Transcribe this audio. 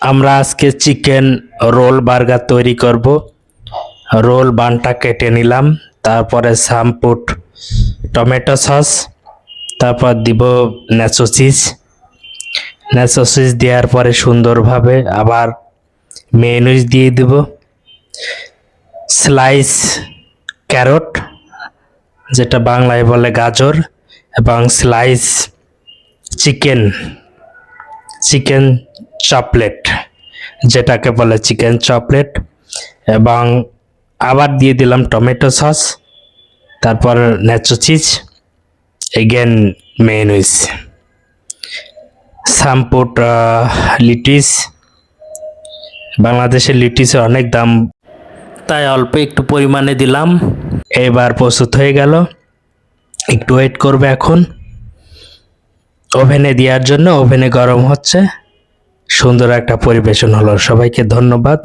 আমরা আজকে chicken roll burger তৈরি করব। রোল বানটা কেটে নিলাম, তারপরে সামপুট টমেটো সস, তারপর দিব ন্যাচো চিজ। ন্যাচো চিজ দেওয়ার পরে সুন্দরভাবে আবার মেয়োনিজ দিয়ে দেব, স্লাইস ক্যারট যেটা বাংলায় বলে গাজর, এবং স্লাইস চিকেন চিকেন চপলেট যেটাকে বলে চিকেন চপলেট, এবং আবার দিয়ে দিলাম টমেটো সস, তারপর ন্যাচো চিজ, এগেন মেয়োনিজ, সামপুট লিটিস। বাংলাদেশের লিটিসের অনেক দাম, তাই অল্প একটু পরিমাণে দিলাম। এবার প্রস্তুত হয়ে গেল, একটু ওয়েট করবে। এখন ওভেনে দেওয়ার জন্য, ওভেনে গরম হচ্ছে। সুন্দর একটা পরিবেশন হলো। সবাইকে ধন্যবাদ।